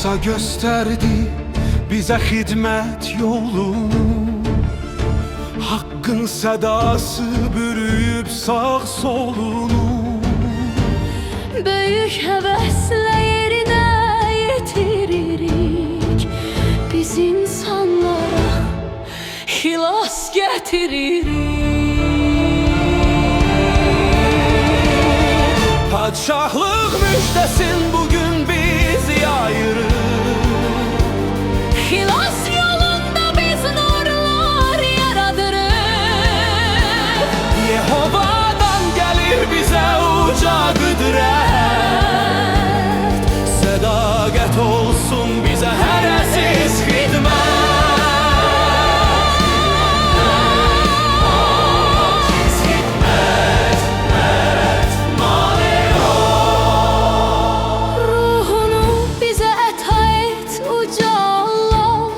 İsa gösterdi bize hizmet yolunu. Hakkın sedası bürüyüp sağ solunu. Büyük hevesle yerine yetiririk. Biz insanlara xilas getiririk. Padşahlıq müjdesin bugün biz yayırıq. Xilas yolunda biz nurlar yaradırıq. Yehovadan gelir bize uca kudret. Sədaqət olsun bize her əziz xidmət. Ruhunu bize ata et uca Allah.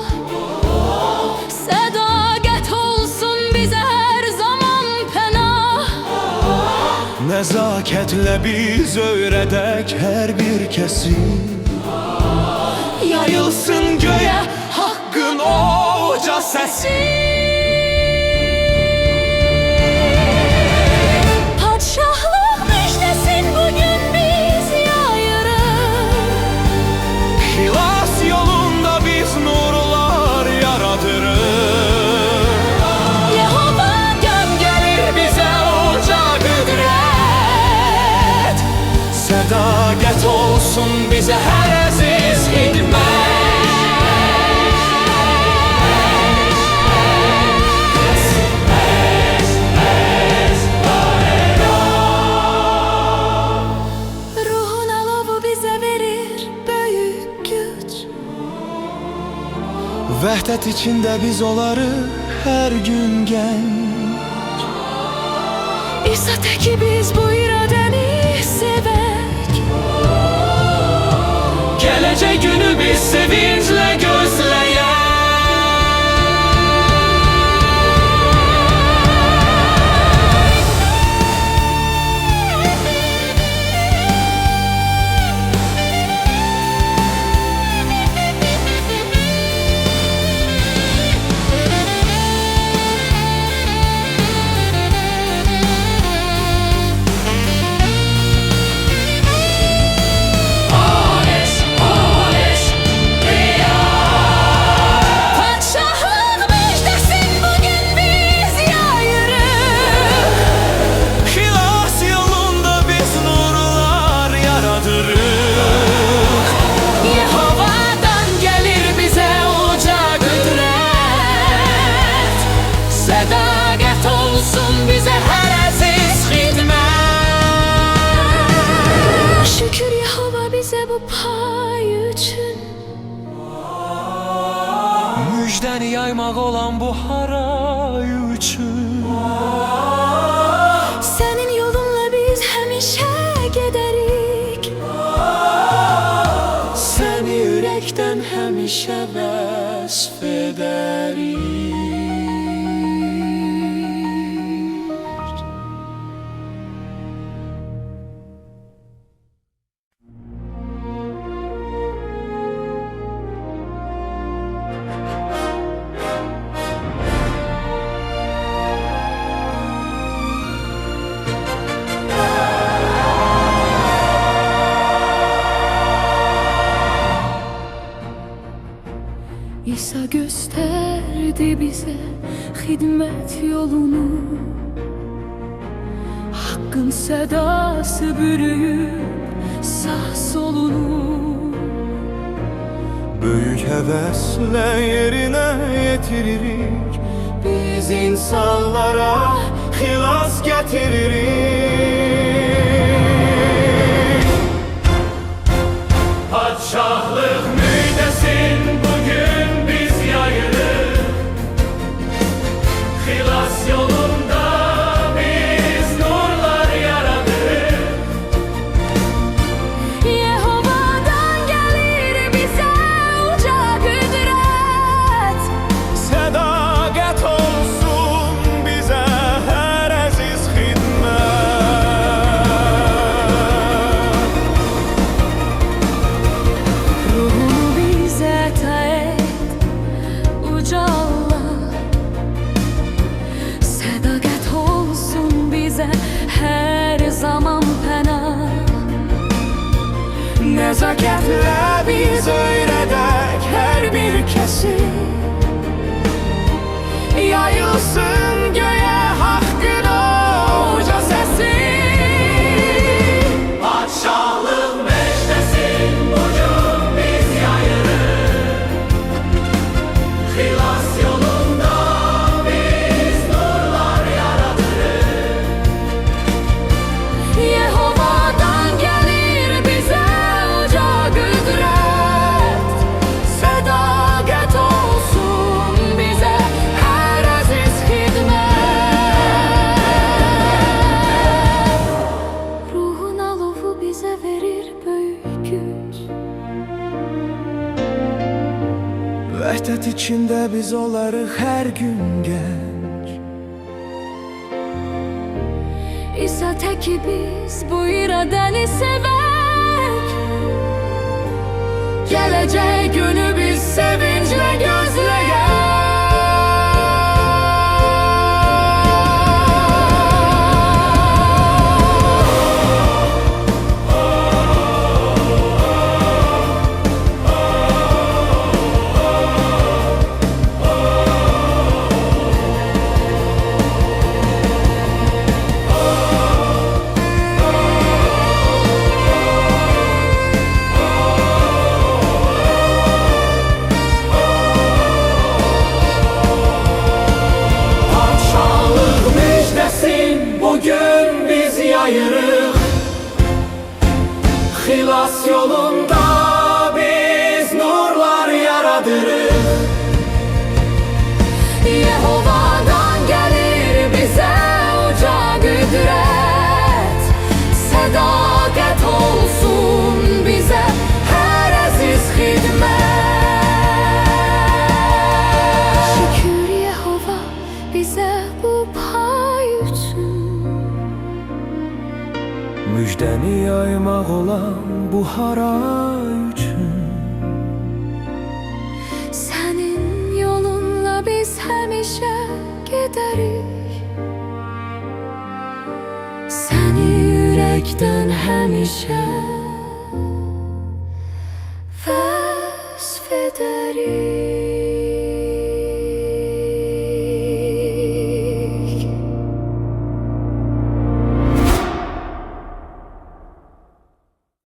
Sədaqət olsun bize her zaman pənah. Nəzakətlə biz öyrədək hər bir kəsin. Yayılsın göyə haqqın oca səsi. Padşahlıq müjdesin bugün biz yayırıq. Xilas yolunda biz nurlar yaradırıq. Yehovadan Gelir bize uca qüdrət. Sədaqət olsun bize her əziz xidmət. Ruhun alovu bize verir büyük güç. Vəhdət içində biz olarıq hər gün gənc. İsa ki biz bu iradəni sevək. Gələcək günü biz sevinclə gözləyək. Padşahlıq müjdesin bugün biz yayırıq. Xilas yolunda biz nurlar yaradırıq. Yehovadan gelir bize uca qüdrət. Sədaqət olsun bize her əziz xidmət. Şükür Yehova bize bu pay üçün. Müjdəni yaymaq olan bu haray üçün. Senin yolunla biz həmişə gedərik. Səni ürəkdən həmişə vəsf edərik. İsa gösterdi bize hizmet yolunu. Hakkın sedası bürüyüp sağ solunu. Böyük həvəslə yerinə yetiririk. Biz insanlara xilas getiririk. Padşahlıq müjdesin bugün biz yayırıq. Xilas yolunda biz nurlar yaradırıq. Yehovadan gelir bize uca güdret. Sədaqət olsun bizə hər əziz xidmət. Nəzakətlə biz öyrədək hər bir kəsi. Yayılsın göğe hakkın uca sesi. Padşahlıq mecdesin bugün biz yayırıq. Xilas yolunda biz nurlar yaradırıq. Yehovadan gelir bize uca güdret. Sadakat olsun bize her aziz hidmet. Ruhun alovu bize verir büyük güç. Vəhdət içində biz olarıq hər gün gənc. İsa teki biz bu iradəni sevək. Gələcək günü biz sevinclə gözləyək. Bugün biz yayırıq. Xilas yolunda biz nurlar yaradırıq. Yehovadan gelir bize uca güdret. Sadakat olsun bize her aziz hidmet. Şükür Yehova bize bu pay üçün. Müjdəni yaymaq olan bu hara üçün. Senin yolunla biz həmişə gedərik. Səni ürəkdən həmişə vəsf edərik.